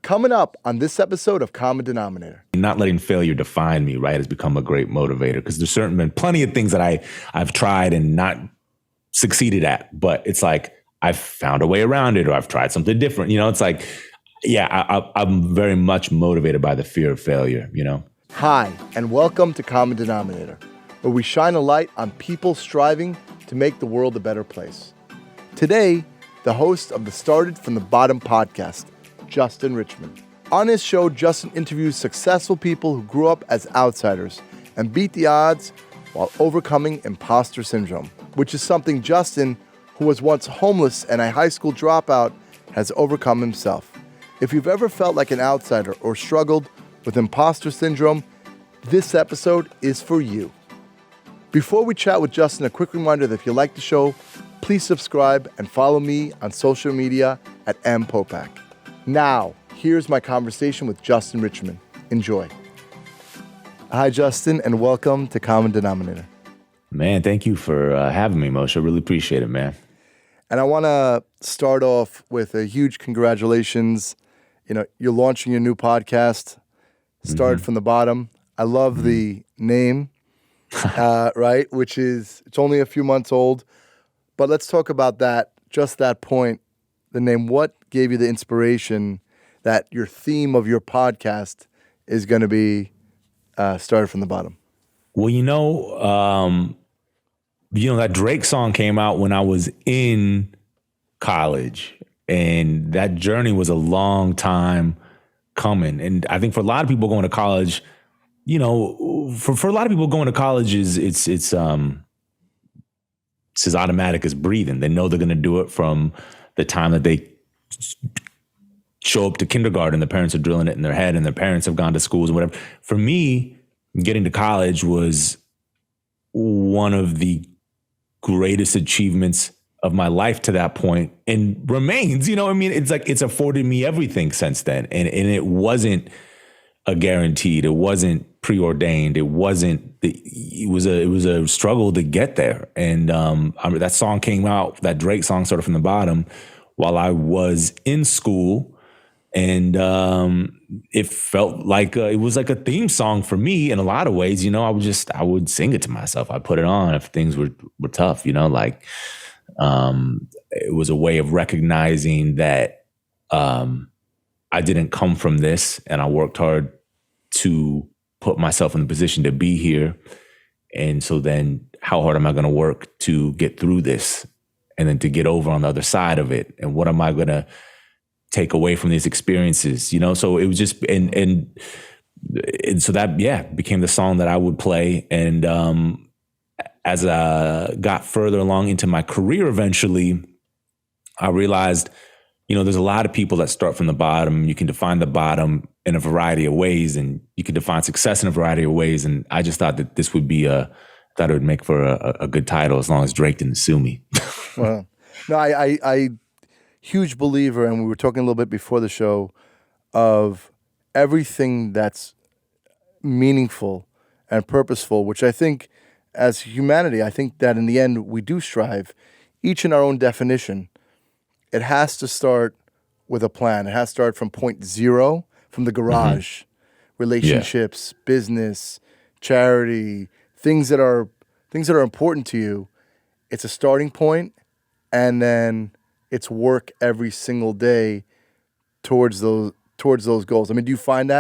Coming up on this episode of Common Denominator. Not letting failure define me, right, has become a great motivator, because there's certainly been plenty of things that I've tried and not succeeded at, but it's like I've found a way around it, or I've tried something different. It's like, yeah, I'm very much motivated by the fear of failure, Hi, and welcome to Common Denominator, where we shine a light on people striving to make the world a better place. Today, the host of the Started from the Bottom podcast, Justin Richmond. On his show, Justin interviews successful people who grew up as outsiders and beat the odds while overcoming imposter syndrome, which is something Justin, who was once homeless and a high school dropout, has overcome himself. If you've ever felt like an outsider or struggled with imposter syndrome, this episode is for you. Before we chat with Justin, a quick reminder that if you like the show, please subscribe and follow me on social media at Popack. Now, here's my conversation with Justin Richmond. Enjoy. Hi, Justin, and welcome to Common Denominator. Man, thank you for having me, Moshe. I really appreciate it, man. And I want to start off with a huge congratulations. You're launching your new podcast, Started from the Bottom. I love the name, right? It's only a few months old. But let's talk about that, just that point, the name. What gave you the inspiration that your theme of your podcast is going to be Started from the Bottom? Well, that Drake song came out when I was in college, and that journey was a long time coming. And I think for a lot of people going to college, for a lot of people going to college it's as automatic as breathing. They know they're going to do it from the time that they show up to kindergarten. The parents are drilling it in their head, and their parents have gone to schools and whatever. For me, getting to college was one of the greatest achievements of my life to that point, and remains. It's like it's afforded me everything since then, and it wasn't a guaranteed. It wasn't preordained. It was a struggle to get there. And that song came out, that Drake song, Started from the Bottom, while I was in school, and it felt like it was like a theme song for me in a lot of ways. I would sing it to myself. I put it on if things were tough. It was a way of recognizing that I didn't come from this, and I worked hard to put myself in the position to be here. And so then how hard am I going to work to get through this, and then to get over on the other side of it? And what am I going to take away from these experiences? So it was just, and so that, became the song that I would play. And as I got further along into my career, eventually I realized, there's a lot of people that start from the bottom. You can define the bottom in a variety of ways, and you can define success in a variety of ways. And I just thought that this would be thought it would make for a good title, as long as Drake didn't sue me. Well, no, I huge believer, and we were talking a little bit before the show, of everything that's meaningful and purposeful, which I think as humanity, I think that in the end we do strive, each in our own definition. It has to start with a plan. It has to start from point zero, from the garage, relationships, business, charity, things that are important to you. It's a starting point, and then it's work every single day towards those goals. Do you find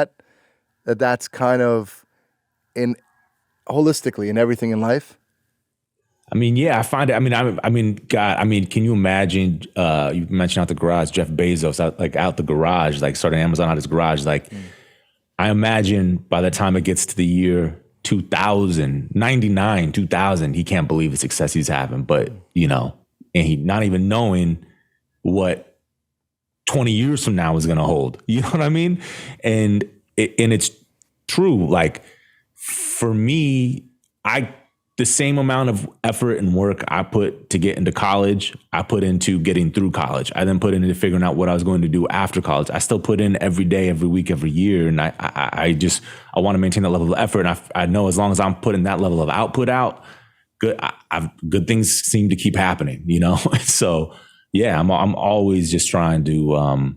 that's kind of in holistically in everything in life? I find it. God, can you imagine? You mentioned out the garage, Jeff Bezos, out the garage, starting Amazon out his garage. I imagine by the time it gets to the year 2000, 99, 2000, he can't believe the success he's having. But and he not even knowing what 20 years from now is going to hold. You know what I mean? And it's true. For me, the same amount of effort and work I put to get into college, I put into getting through college. I then put into figuring out what I was going to do after college. I still put in every day, every week, every year. And I want to maintain that level of effort. And I know as long as I'm putting that level of output out, good things seem to keep happening, So I'm always just trying to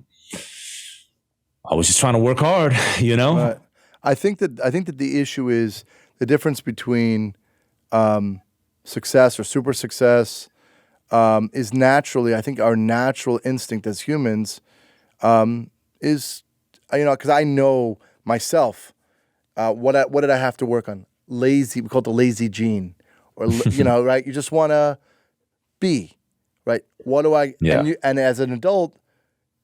I was just trying to work hard, you know? I think that the issue is the difference between success or super success is naturally, I think our natural instinct as humans is, because I know myself, what did I have to work on? Lazy, we call it the lazy gene, or right? You just want to be, right? What do I? Yeah. And as an adult,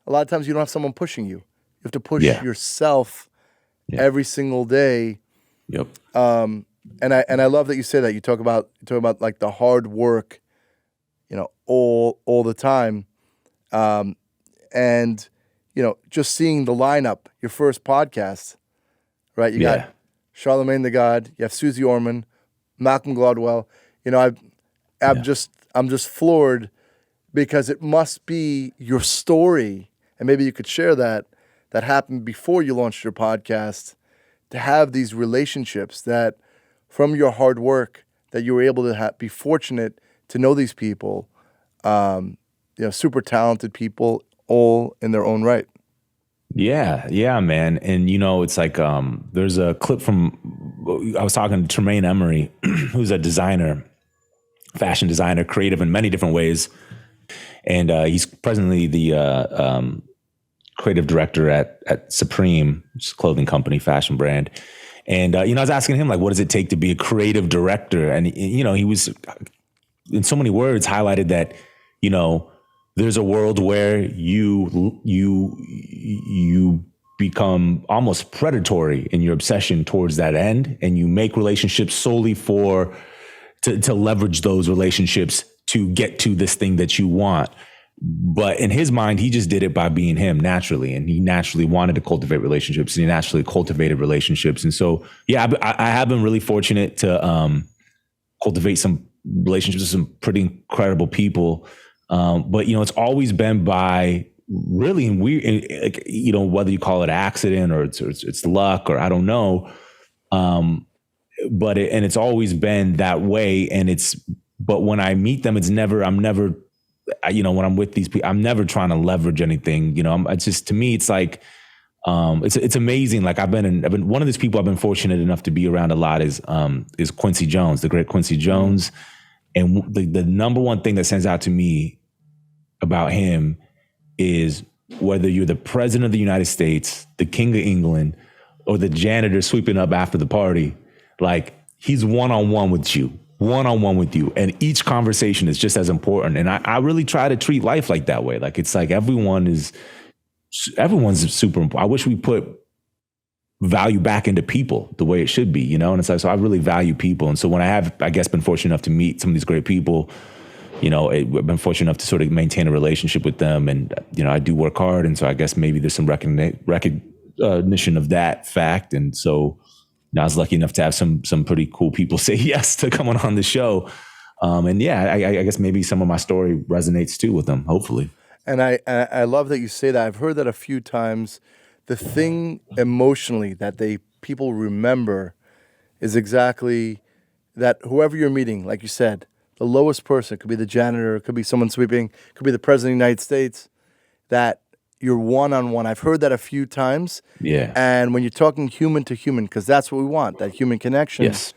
a lot of times you don't have someone pushing you. You have to push yourself every single day. Yep. And I love that you say that. You talk about like the hard work, all the time, and just seeing the lineup. Your first podcast, right? You got Charlamagne the God. You have Suze Orman, Malcolm Gladwell. I'm just floored because it must be your story, and maybe you could share that happened before you launched your podcast, to have these relationships that from your hard work that you were able to be fortunate to know these people, super talented people all in their own right. Yeah, man. And it's like there's a clip from, I was talking to Tremaine Emery, who's a designer, fashion designer, creative in many different ways. And he's presently the creative director at Supreme, which is a clothing company, fashion brand. And, I was asking him, like, what does it take to be a creative director? And, he was, in so many words, highlighted that, there's a world where you become almost predatory in your obsession towards that end, and you make relationships solely to leverage those relationships to get to this thing that you want. But in his mind, he just did it by being him naturally, and he naturally wanted to cultivate relationships, and he naturally cultivated relationships. And so, I have been really fortunate to cultivate some relationships with some pretty incredible people. But it's always been by really weird, whether you call it accident or it's luck or I don't know. But it's always been that way. But when I meet them, I'm never, when I'm with these people, I'm never trying to leverage anything. It's just, to me, it's like, it's amazing. Like I've been one of these people I've been fortunate enough to be around a lot is Quincy Jones, the great Quincy Jones. And the number one thing that stands out to me about him is whether you're the president of the United States, the king of England, or the janitor sweeping up after the party, like he's one-on-one with you. And each conversation is just as important. And I really try to treat life like that way. Like, it's like everyone's super important. I wish we put value back into people the way it should be, and it's like, so I really value people. And so when I have, I guess, been fortunate enough to meet some of these great people, I've been fortunate enough to sort of maintain a relationship with them. And, I do work hard. And so I guess maybe there's some recognition of that fact. And so I was lucky enough to have some pretty cool people say yes to coming on the show. I guess maybe some of my story resonates too with them, hopefully. And I love that you say that. I've heard that a few times. The thing emotionally that people remember is exactly that whoever you're meeting, like you said, the lowest person, could be the janitor, could be someone sweeping, could be the president of the United States, that you're one-on-one. I've heard that a few times. Yeah. And when you're talking human to human, because that's what we want, that human connection. Yes.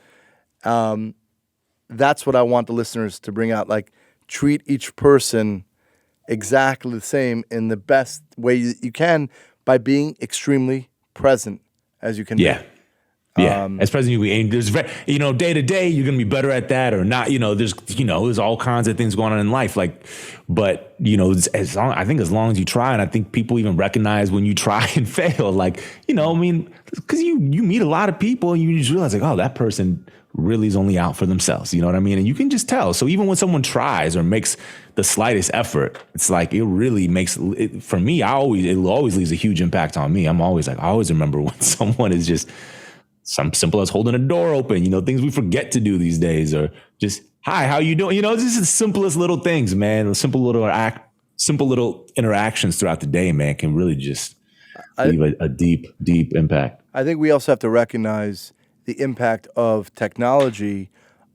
That's what I want the listeners to bring out. Like, treat each person exactly the same in the best way you can, by being extremely present as you can be. Yeah. As president, there's day to day, you're going to be better at that or not. There's all kinds of things going on in life. Like, but as long as you try, and I think people even recognize when you try and fail. Like, because you meet a lot of people and you just realize, like, oh, that person really is only out for themselves. You know what I mean? And you can just tell. So even when someone tries or makes the slightest effort, it's like, it really makes it, for me, it always leaves a huge impact on me. I always remember when someone is just some simple as holding a door open, things we forget to do these days, or just, hi, how you doing? Just the simplest little things, man. Simple little interactions throughout the day, man, can really just leave a deep, deep impact. I think we also have to recognize the impact of technology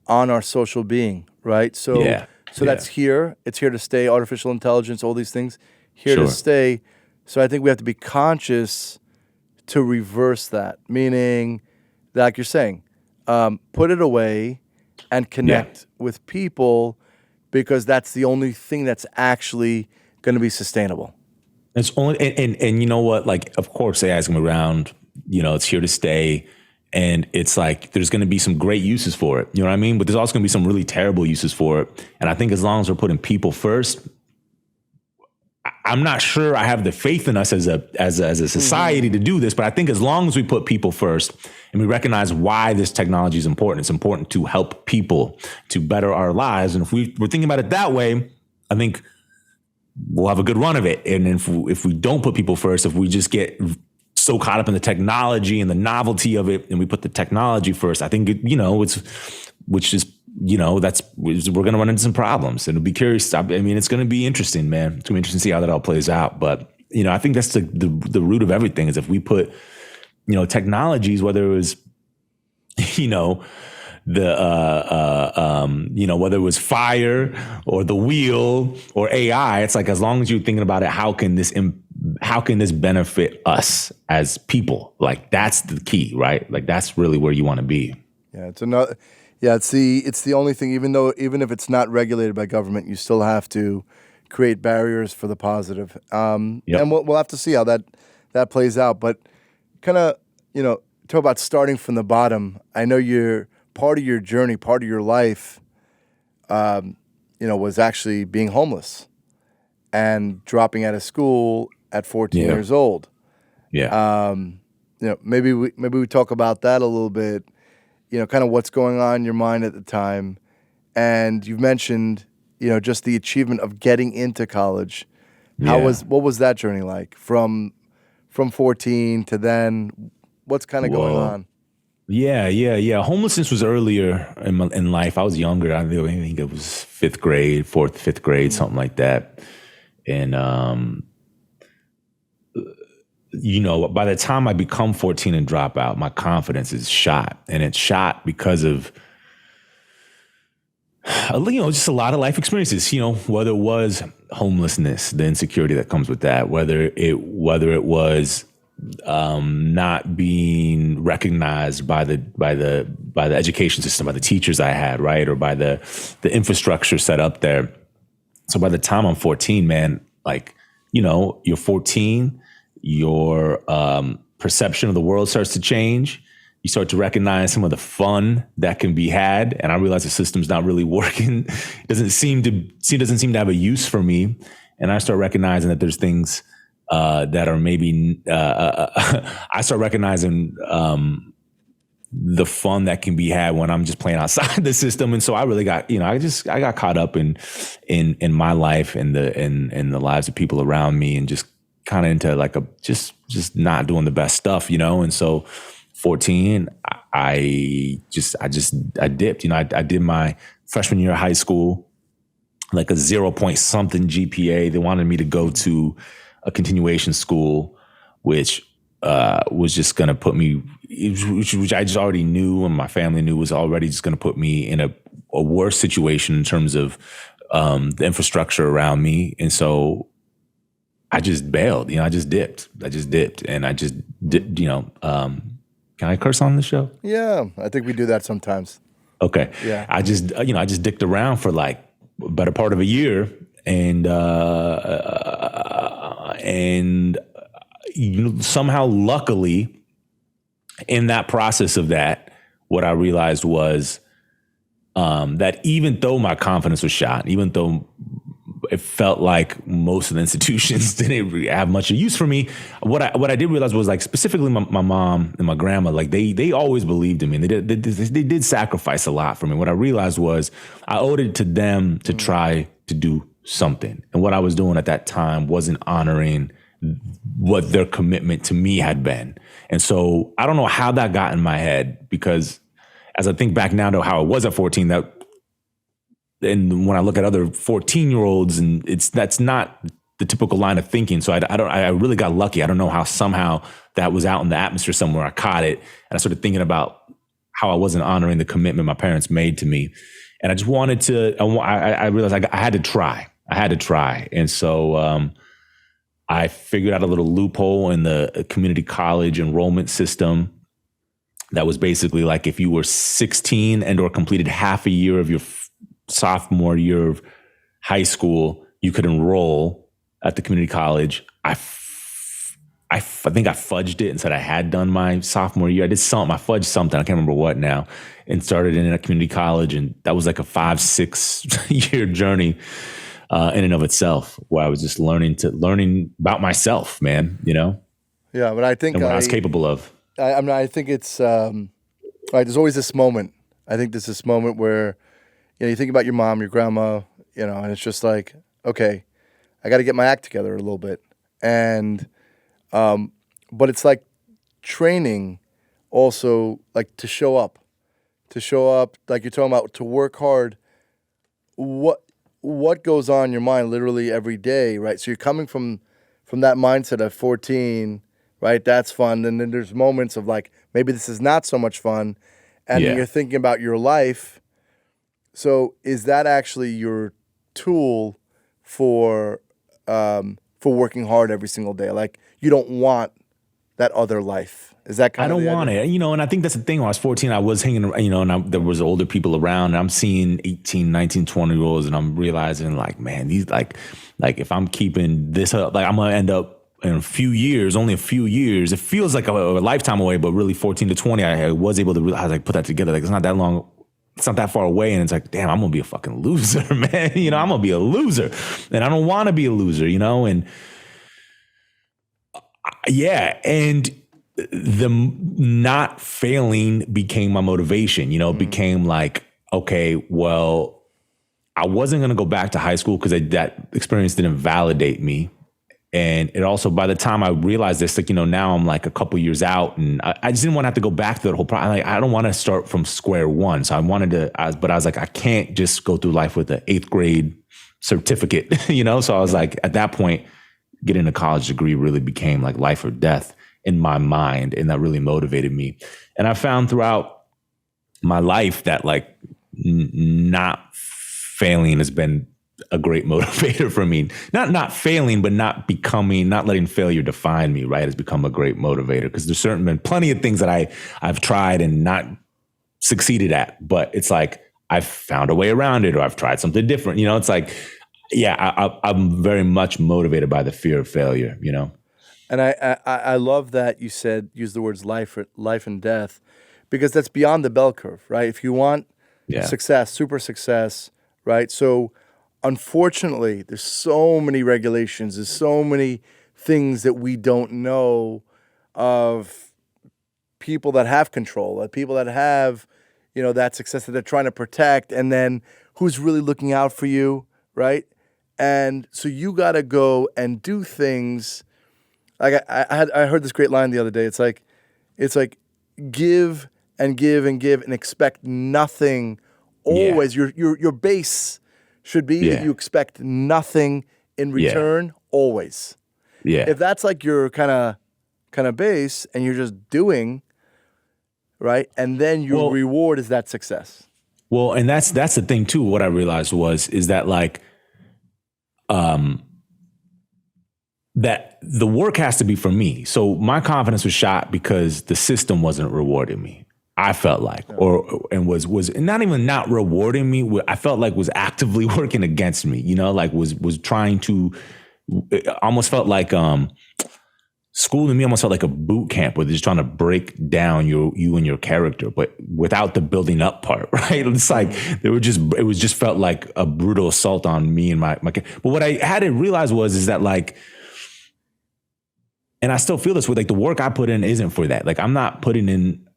on our social being, right? So that's here. It's here to stay. Artificial intelligence, all these things, here to stay. So I think we have to be conscious to reverse that, meaning, like you're saying, put it away and connect with people, because that's the only thing that's actually going to be sustainable. It's only, and you know what, like, of course AI is going to be around, it's here to stay. And it's like, there's going to be some great uses for it. You know what I mean? But there's also going to be some really terrible uses for it. And I think as long as we're putting people first, I'm not sure I have the faith in us as a society to do this, but I think as long as we put people first and we recognize why this technology is important, it's important to help people to better our lives. And if we're thinking about it that way, I think we'll have a good run of it. And if we don't put people first, if we just get so caught up in the technology and the novelty of it, and we put the technology first, I think we're going to run into some problems. And it'll be curious. I mean, it's going to be interesting, man. It's going to be interesting to see how that all plays out. But, I think that's the root of everything is if we put, technologies, whether it was, whether it was fire or the wheel or AI, it's like, as long as you're thinking about it, how can this benefit us as people? Like, that's the key, right? Like, that's really where you want to be. Yeah, it's the only thing. Even if it's not regulated by government, you still have to create barriers for the positive. And we'll have to see how that plays out. But kind of talk about starting from the bottom. I know you're part of your journey, part of your life, was actually being homeless and dropping out of school at 14 years old. Yeah. Maybe we talk about that a little bit. Kind of what's going on in your mind at the time. And you've mentioned, just the achievement of getting into college. What was that journey like from 14 to then? What's kind of going on? Yeah. Homelessness was earlier in life. I was younger. I think it was 5th grade, something like that. And, by the time I become 14 and drop out, my confidence is shot. And it's shot because of, just a lot of life experiences, whether it was homelessness, the insecurity that comes with that, whether it was not being recognized by the education system, by the teachers I had, right, or by the infrastructure set up there. So by the time I'm 14, man, like, you're 14, your perception of the world starts to change. You start to recognize some of the fun that can be had, and I realize the system's not really working. It doesn't seem to have a use for me, and I start recognizing that there's things that are maybe I start recognizing the fun that can be had when I'm just playing outside the system. And so I really got, I got caught up in my life and the lives of people around me, and just kind of into like just not doing the best stuff, And so 14, I dipped, I did my freshman year of high school, like a 0-point-something GPA. They wanted me to go to a continuation school, which was just going to put me, which I just already knew and my family knew was already just going to put me in a worse situation in terms of the infrastructure around me. And so I just bailed, I just dipped. And I just did, can I curse on the show? Yeah, I think we do that sometimes. Okay. Yeah. I just dicked around for like a better part of a year. And somehow, luckily, in that process of that, what I realized was that even though my confidence was shot, even though it felt like most of the institutions didn't really have much use for me, what I did realize was, like, specifically my mom and my grandma, like they always believed in me, and they did sacrifice a lot for me. What I realized was I owed it to them to try to do something, and what I was doing at that time wasn't honoring what their commitment to me had been. And so I don't know how that got in my head, because as I think back now to how it was at 14, and when I look at other 14-year-olds, and that's not the typical line of thinking. So I really got lucky. I don't know how somehow that was out in the atmosphere somewhere. I caught it, and I started thinking about how I wasn't honoring the commitment my parents made to me. And I just wanted to, I realized I had to try. And so I figured out a little loophole in the community college enrollment system that was basically like if you were 16 and or completed half a year of your sophomore year of high school, you could enroll at the community college. I think I fudged it and said I had done my sophomore year. I did something. I fudged something. I can't remember what now. And started in a community college. And that was like a 5-6 year journey in and of itself, where I was just learning about myself, man, you know? Yeah, but I think and what I was capable of. I think it's, right, there's always this moment. I think there's this moment where, you know, you think about your mom, your grandma, you know, and it's just like, okay, I got to get my act together a little bit. And, but it's like training also, like to show up, like you're talking about, to work hard. What goes on in your mind literally every day, right? So you're coming from that mindset of 14, right? That's fun. And then there's moments of like, maybe this is not so much fun. And then you're thinking about your life. So is that actually your tool for working hard every single day? Like you don't want that other life. Is that kind of I don't want it, you know, and I think that's the thing. When I was 14, I was hanging, you know, and there was older people around, and I'm seeing 18, 19, 20-year-olds, and I'm realizing like, man, these like if I'm keeping this up, like I'm going to end up in only a few years. It feels like a lifetime away, but really 14 to 20, I was able to realize, like, put that together. Like it's not that long. It's not that far away. And it's like, damn, I'm going to be a fucking loser, man. You know, I'm going to be a loser, and I don't want to be a loser, you know? And and the not failing became my motivation, you know, became like, okay, well, I wasn't going to go back to high school because that experience didn't validate me. And it also, by the time I realized this, like, you know, now I'm like a couple years out, and I just didn't want to have to go back to that whole process. Like, I don't want to start from square one. So I wanted to, but I was like, I can't just go through life with an 8th grade certificate, you know? So I was like, at that point, getting a college degree really became like life or death in my mind. And that really motivated me. And I found throughout my life that like not failing has been a great motivator for me. Not failing, but not letting failure define me, right, has become a great motivator. Because there's certainly been plenty of things that I've tried and not succeeded at, but it's like I've found a way around it, or I've tried something different. You know, it's like, I'm very much motivated by the fear of failure, you know? And I love that you use the words life and death, because that's beyond the bell curve, right? If you want success, super success, right? So unfortunately, there's so many regulations, there's so many things that we don't know of people that have control, of people that have, you know, that success that they're trying to protect, and then who's really looking out for you, right? And so you got to go and do things. Like I heard this great line the other day. It's like give and give and give and expect nothing. Always, your base should be that you expect nothing in return. Always. Yeah. If that's like your kind of base, and you're just doing, right, and then your reward is that success. Well, and that's the thing too. What I realized is that like, that the work has to be for me. So my confidence was shot because the system wasn't rewarding me. I felt like, and was not even not rewarding me. I felt like was actively working against me, you know, like was trying to, it almost felt like, school to me almost felt like a boot camp where they're just trying to break down you and your character, but without the building up part, right? It's like, it was just felt like a brutal assault on me and my, but what I had to realize is that like, and I still feel this way, like the work I put in isn't for that. Like I'm not putting in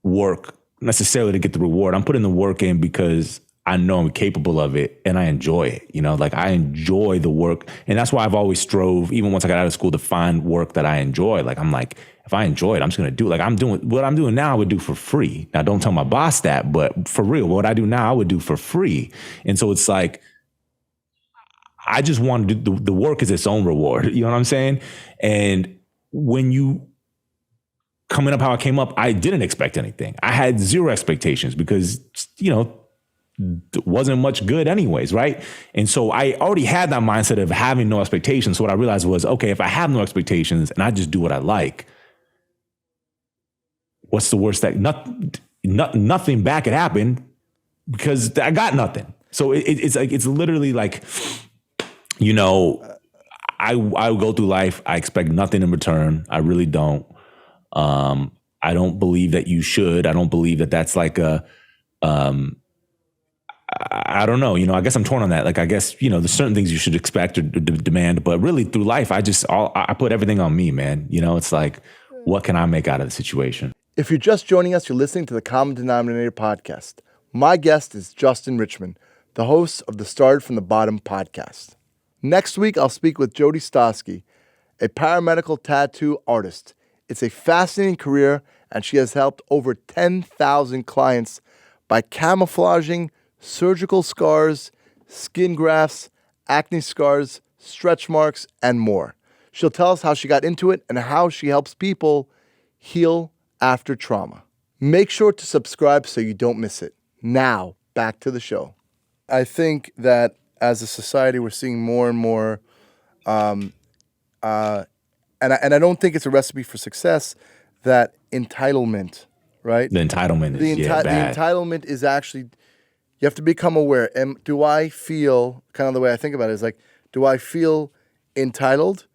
work necessarily to get the reward. I'm putting the work in because I know I'm capable of it and I enjoy it. You know, like I enjoy the work. And that's why I've always strove, even once I got out of school, to find work that I enjoy. Like I'm like, if I enjoy it, I'm just going to do it. Like I'm doing what I'm doing now, I would do for free. Now, don't tell my boss that, but for real, what I do now, I would do for free. And so it's like, I just want to do the work is its own reward. You know what I'm saying? And when you coming up how I came up, I didn't expect anything. I had zero expectations because, you know, wasn't much good anyways, right? And so I already had that mindset of having no expectations. So what I realized was, okay, if I have no expectations and I just do what I like, what's the worst that nothing bad could happen because I got nothing. So it's like, it's literally like, you know, I go through life. I expect nothing in return. I really don't. I don't believe that you should. I don't believe that that's like a, I don't know. You know, I guess I'm torn on that. Like, I guess, you know, there's certain things you should expect or demand, but really through life, I put everything on me, man. You know, it's like, what can I make out of the situation? If you're just joining us, you're listening to the Common Denominator podcast. My guest is Justin Richmond, the host of the Started from the Bottom podcast. Next week, I'll speak with Jody Stosky, a paramedical tattoo artist. It's a fascinating career, and she has helped over 10,000 clients by camouflaging surgical scars, skin grafts, acne scars, stretch marks, and more. She'll tell us how she got into it and how she helps people heal after trauma. Make sure to subscribe so you don't miss it. Now, back to the show. I think that as a society, we're seeing more and more, and I don't think it's a recipe for success, that entitlement, right? The entitlement is bad. The entitlement is actually, you have to become aware. And do I feel, kind of the way I think about it is like, do I feel entitled?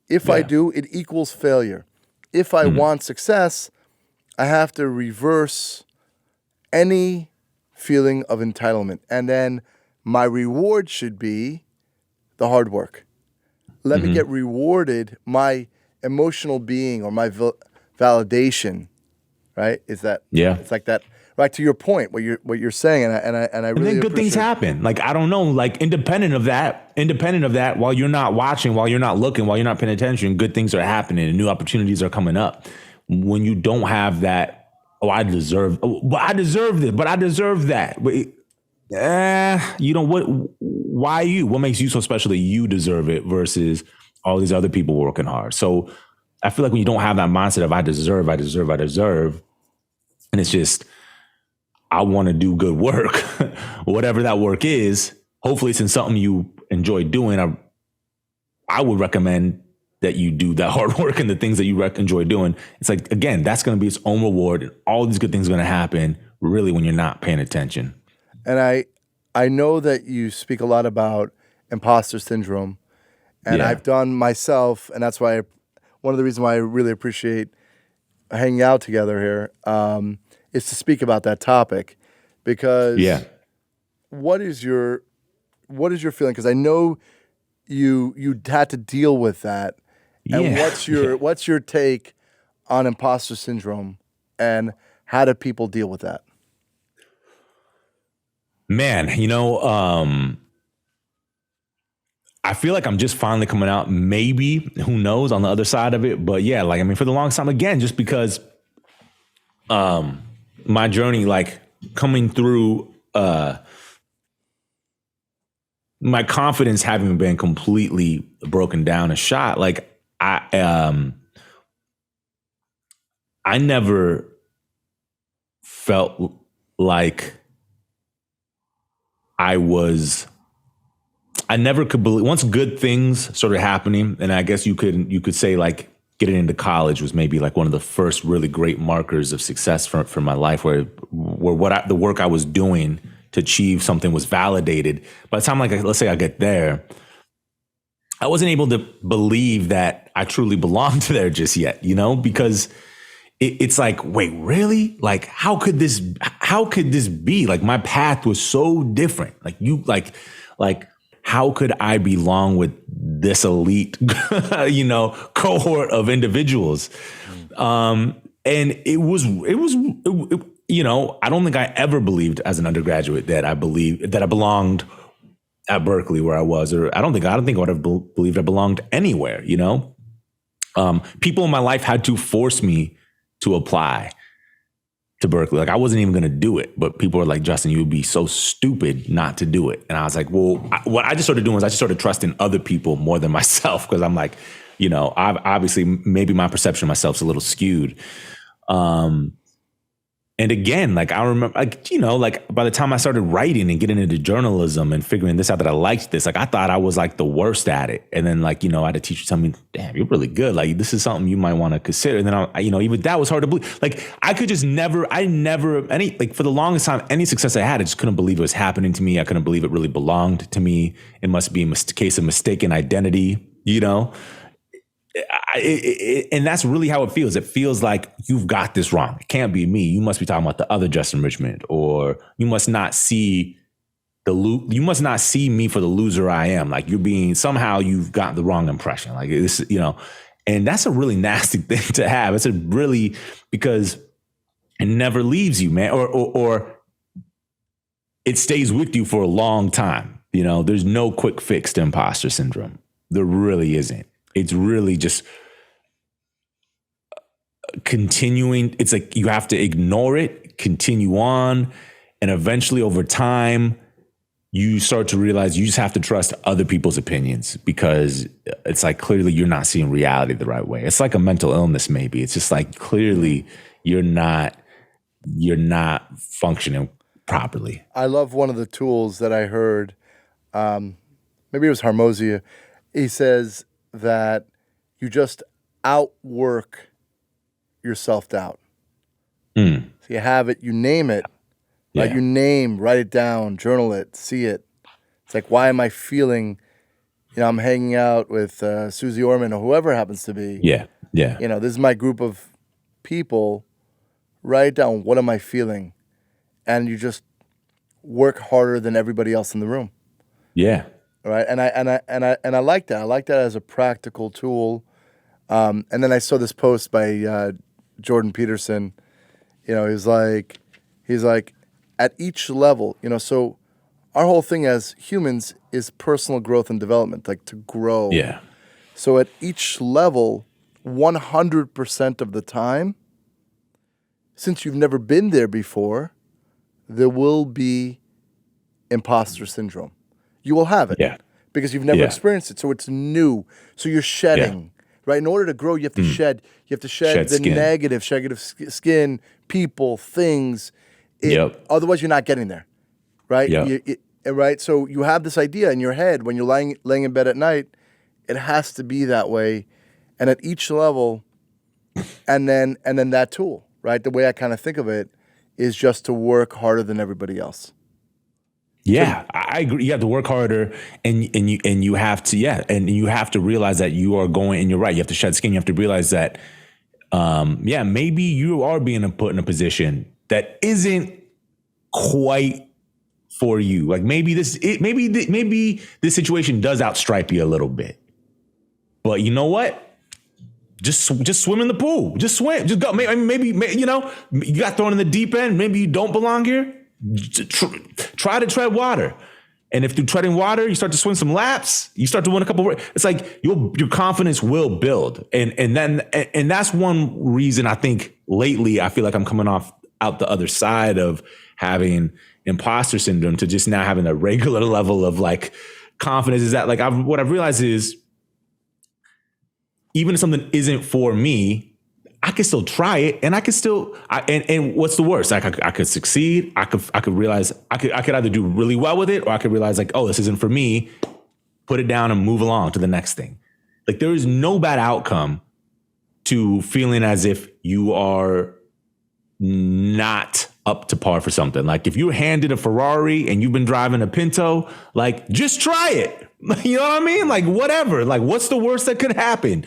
If I do, it equals failure. If I want success, I have to reverse any feeling of entitlement. And then my reward should be the hard work. Let me get rewarded. My emotional being or my validation, right? Is that, it's like that, right? To your point, what you're saying. And I really then good things happen. Like, I don't know, like independent of that, while you're not watching, while you're not looking, while you're not paying attention, good things are happening and new opportunities are coming up. When you don't have that, I deserve this, but I deserve that. But you know what? Why you? What makes you so special that you deserve it versus all these other people working hard? So I feel like when you don't have that mindset of I deserve, and it's just, I want to do good work, whatever that work is. Hopefully it's in something you enjoy doing. I would recommend that you do that hard work and the things that you enjoy doing. It's like, again, that's going to be its own reward. And all these good things are going to happen really when you're not paying attention. And I know that you speak a lot about imposter syndrome, and I've done myself, and that's why one of the reasons why I really appreciate hanging out together here is to speak about that topic, because what is your feeling? Because I know you had to deal with that, and what's your take on imposter syndrome, and how do people deal with that? Man, you know, I feel like I'm just finally coming out. Maybe, who knows, on the other side of it. But yeah, like, I mean, for the longest time, again, just because my journey, like coming through my confidence having been completely broken down and shot, like I never felt like I never could believe, once good things started happening, and I guess you could say like getting into college was maybe like one of the first really great markers of success for my life, where the work I was doing to achieve something was validated. By the time, like, let's say I get there, I wasn't able to believe that I truly belonged there just yet, you know, because it's like, wait, really? Like, how could this be? Like, my path was so different. Like, how could I belong with this elite, you know, cohort of individuals? And it was, you know, I don't think I ever believed as an undergraduate that I belonged at Berkeley where I was, or I don't think I would have believed I belonged anywhere, you know? People in my life had to force me to apply to Berkeley. Like, I wasn't even going to do it, but people were like, Justin, you would be so stupid not to do it. And I was like, well, what I just started doing was I just started trusting other people more than myself. Cause I'm like, you know, I've obviously maybe my perception of myself is a little skewed. And And again, like I remember, like, you know, like by the time I started writing and getting into journalism and figuring this out, that I liked this, like I thought I was like the worst at it. And then like, you know, I had a teacher tell me, damn, you're really good. Like this is something you might want to consider. And then I, you know, even that was hard to believe. Like I could just never, like for the longest time, any success I had, I just couldn't believe it was happening to me. I couldn't believe it really belonged to me. It must be a case of mistaken identity, you know? And that's really how it feels. It feels like you've got this wrong. It can't be me. You must be talking about the other Justin Richmond, or you must not see you must not see me for the loser I am. Like you've got the wrong impression. Like this, you know, and that's a really nasty thing to have. It's because it never leaves you, man, or it stays with you for a long time. You know, there's no quick fix to imposter syndrome. There really isn't. It's really just continuing. It's like you have to ignore it, continue on, and eventually over time, you start to realize you just have to trust other people's opinions, because it's like clearly you're not seeing reality the right way. It's like a mental illness, maybe. It's just like clearly you're not functioning properly. I love one of the tools that I heard. Maybe it was Harmosia. He says that you just outwork your self-doubt. So you have it, you name it, right? Write it down, journal it, see it. It's like, why am I feeling, you know, I'm hanging out with Suze Orman or whoever it happens to be. Yeah. You know, this is my group of people. Write down, what am I feeling? And you just work harder than everybody else in the room. Yeah. Right, and I like that. I like that as a practical tool. And then I saw this post by Jordan Peterson. You know, he's like, at each level. You know, so our whole thing as humans is personal growth and development, like to grow. Yeah. So at each level, 100% of the time, since you've never been there before, there will be imposter syndrome. You will have it because you've never experienced it. So it's new. So you're shedding, right? In order to grow, you have to shed. You have to shed the skin. negative skin, people, things. Otherwise, you're not getting there, right? Right? So you have this idea in your head when you're laying in bed at night. It has to be that way. And at each level, and then that tool, right? The way I kind of think of it is just to work harder than everybody else. Yeah, I agree. You have to work harder, and you have to and you have to realize that you are going. And you're right. You have to shed skin. You have to realize that, maybe you are being put in a position that isn't quite for you. Like maybe this situation does outstripe you a little bit, but you know what? Just swim in the pool. Just swim. Just go. Maybe you know, you got thrown in the deep end. Maybe you don't belong here. Try to tread water, and if through treading water you start to swim some laps, you start to win a couple. It's like your confidence will build, and that's one reason I think lately I feel like I'm coming out the other side of having imposter syndrome to just now having a regular level of like confidence. Is that like what I've realized is even if something isn't for me, I could still try it, and I could still. And what's the worst? Like I could succeed. I could realize I could either do really well with it, or I could realize like, oh, this isn't for me. Put it down and move along to the next thing. Like there is no bad outcome to feeling as if you are not up to par for something. Like if you're handed a Ferrari and you've been driving a Pinto, like just try it. You know what I mean? Like whatever. Like what's the worst that could happen?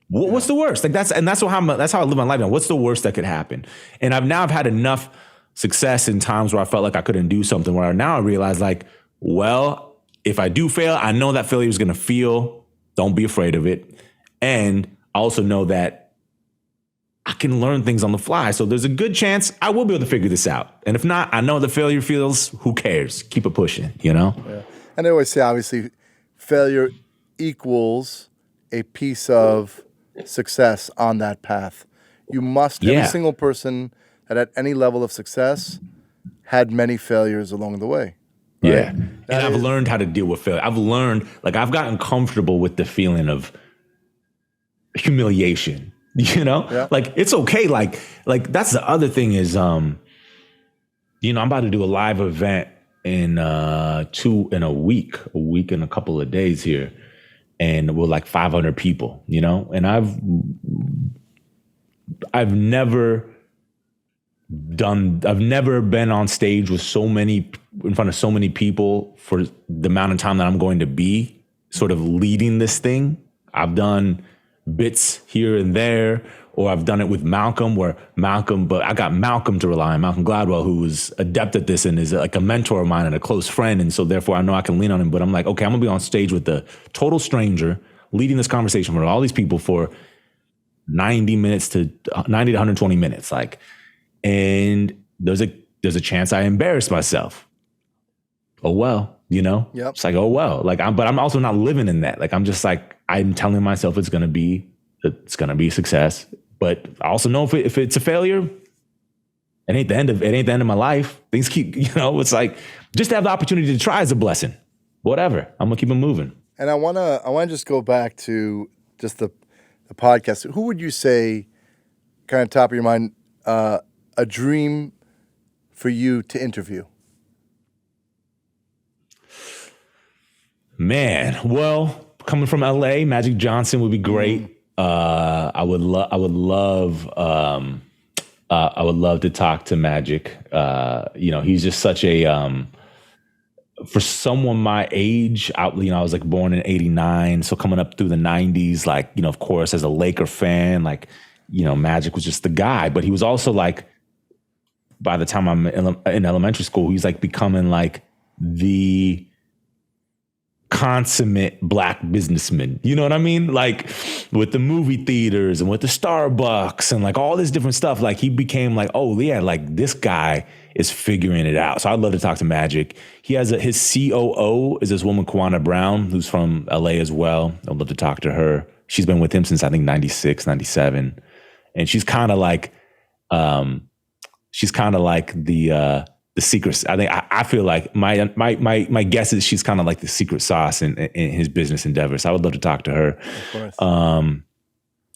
What's the worst? Like that's how I live my life now. What's the worst that could happen? And I've had enough success in times where I felt like I couldn't do something, where now I realize like, well, if I do fail, I know that failure is going to feel. Don't be afraid of it. And I also know that I can learn things on the fly. So there's a good chance I will be able to figure this out. And if not, I know the failure feels, who cares? Keep it pushing, you know? Yeah. And I always say, obviously, failure equals a piece of success on that path. You must, every single person that at any level of success had many failures along the way. Right? Yeah. And I've learned how to deal with failure. I've learned, like I've gotten comfortable with the feeling of humiliation. You know, Yeah. like it's okay. Like that's the other thing is, I'm about to do a live event in a week and a couple of days here. And we're like 500 people, and I've never been on stage in front of so many people for the amount of time that I'm going to be sort of leading this thing. I've done bits here and there, or I've done it with Malcolm, but I got Malcolm to rely on, Malcolm Gladwell, who is adept at this and is like a mentor of mine and a close friend. And so therefore I know I can lean on him, but I'm like, okay, I'm gonna be on stage with the total stranger leading this conversation with all these people for 90 to 120 minutes. Like, and there's a chance I embarrass myself. Oh, well, Yep. It's like, oh, well, like but I'm also not living in that. Like, I'm just like, I'm telling myself it's going to be a success, but I also know if it's a failure, it ain't the end of my life. Things keep, it's like just to have the opportunity to try is a blessing. Whatever. I'm gonna keep it moving. And I wanna just go back to just the podcast. Who would you say, kind of top of your mind, a dream for you to interview? Man, well, coming from LA, Magic Johnson would be great. I would love to talk to Magic. He's just such a for someone my age. I was like born in '89, so coming up through the '90s, like of course as a Laker fan, like Magic was just the guy. But he was also like, by the time I'm in elementary school, he's like becoming like the consummate black businessman. You know what I mean? Like with the movie theaters and with the Starbucks and like all this different stuff, like he became like, oh yeah, like this guy is figuring it out. So I'd love to talk to Magic. He has his COO is this woman, Kwana Brown, who's from LA as well. I'd love to talk to her. She's been with him since I think 96, 97. And she's kind of like the secret. I feel like my guess is she's kind of like the secret sauce in his business endeavors. So I would love to talk to her. Of course.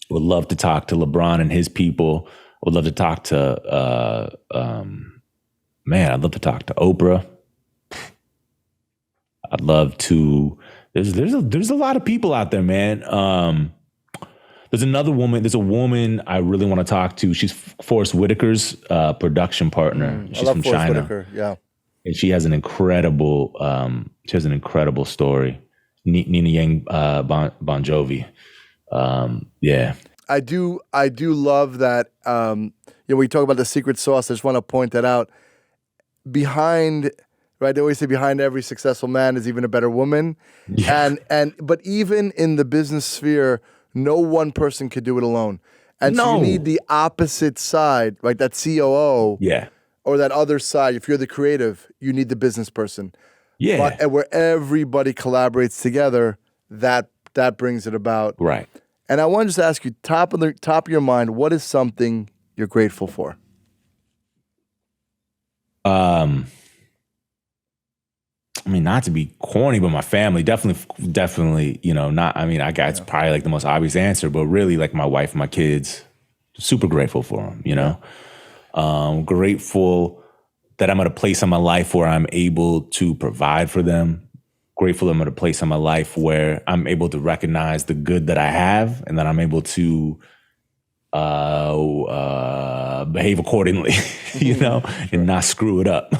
Would love to talk to LeBron and his people. Would love to talk to I'd love to talk to Oprah. I'd love to. There's a lot of people out there, man. There's another woman. There's a woman I really want to talk to. She's Forrest Whitaker's production partner. She's from Forrest China. Whitaker, yeah. And she has an incredible. Story. Nina Yang Bon Jovi. Yeah. I do love that. When you talk about the secret sauce, I just want to point that out. Behind, right? They always say behind every successful man is even a better woman. Yeah. But even in the business sphere, no one person could do it alone. And so you need the opposite side, right? That COO. Yeah. Or that other side. If you're the creative, you need the business person. Yeah. And where everybody collaborates together, that brings it about. Right. And I want to just ask you, top of your mind, what is something you're grateful for? Not to be corny, but my family definitely, I guess it's probably like the most obvious answer, but really like my wife and my kids, super grateful for them, grateful that I'm at a place in my life where I'm able to provide for them. Grateful I'm at a place in my life where I'm able to recognize the good that I have and that I'm able to behave accordingly, and not screw it up,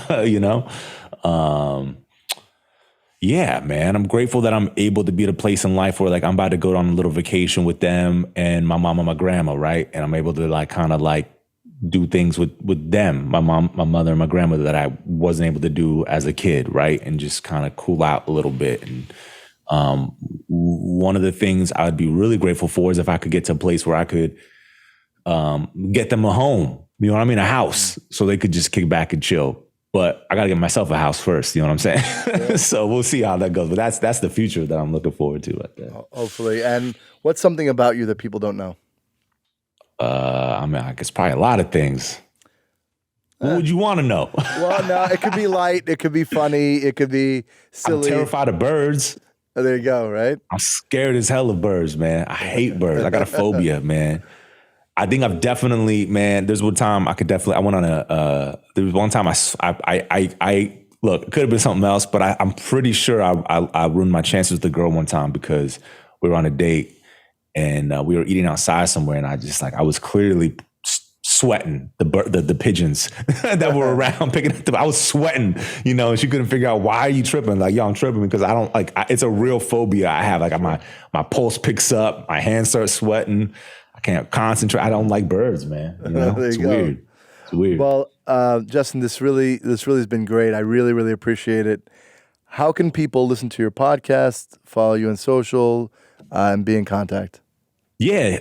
Yeah, man, I'm grateful that I'm able to be at a place in life where like I'm about to go on a little vacation with them and my mom and my grandma, right? And I'm able to like kind of like do things with them, my mom, my mother, and my grandmother that I wasn't able to do as a kid, right? And just kind of cool out a little bit. And one of the things I would be really grateful for is if I could get to a place where I could get them a home, a house, so they could just kick back and chill. But I got to get myself a house first, you know what I'm saying? Yeah. So we'll see how that goes. But that's the future that I'm looking forward to. Right there. Hopefully. And what's something about you that people don't know? I guess probably a lot of things. What would you want to know? Well, no, it could be light. It could be funny. It could be silly. I'm terrified of birds. Oh, there you go, right? I'm scared as hell of birds, man. I hate birds. I got a phobia, man. I think I've definitely, man, there's one time I went on there was one time I look, it could have been something else, but I'm pretty sure I ruined my chances with the girl one time because we were on a date and we were eating outside somewhere and I was clearly sweating the pigeons that were around picking up I was sweating, and she couldn't figure out, why are you tripping? Like, yo, I'm tripping because I don't it's a real phobia I have. Like my pulse picks up, my hands start sweating. I can't concentrate. I don't like birds, man. It's weird. It's weird. Well, Justin, this really has been great. I really, really appreciate it. How can people listen to your podcast, follow you on social, and be in contact? Yeah,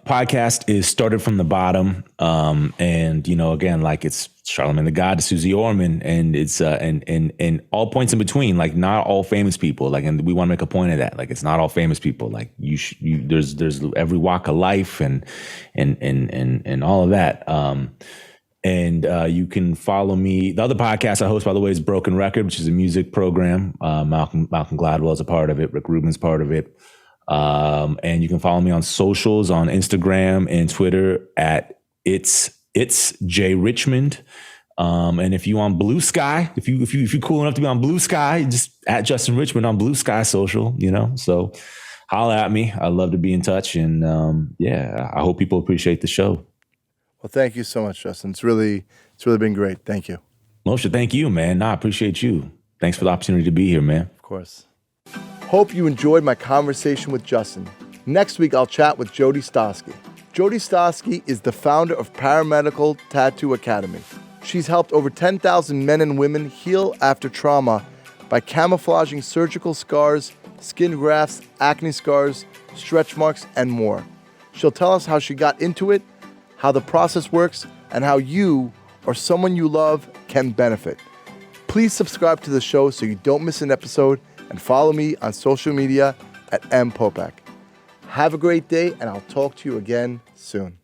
podcast is Started from the Bottom, and again, like it's Charlamagne the God to Suze Orman, and it's and all points in between. Like not all famous people. Like, and we want to make a point of that. Like it's not all famous people. Like there's every walk of life and all of that. And you can follow me. The other podcast I host, by the way, is Broken Record, which is a music program. Malcolm Gladwell is a part of it. Rick Rubin's part of it. And you can follow me on socials on Instagram and Twitter at it's J Richmond. And if you on Blue Sky, if you're cool enough to be on Blue Sky, just at Justin Richmond on Blue Sky social, so holla at me. I'd love to be in touch. And I hope people appreciate the show. Well, thank you so much, Justin. It's really been great. Thank you. Moshe, thank you, man. I appreciate you. Thanks for the opportunity to be here, man. Of course. Hope you enjoyed my conversation with Justin. Next week, I'll chat with Jody Stosky. Jody Stosky is the founder of Paramedical Tattoo Academy. She's helped over 10,000 men and women heal after trauma by camouflaging surgical scars, skin grafts, acne scars, stretch marks, and more. She'll tell us how she got into it, how the process works, and how you or someone you love can benefit. Please subscribe to the show so you don't miss an episode, and follow me on social media at Popack. Have a great day, and I'll talk to you again soon.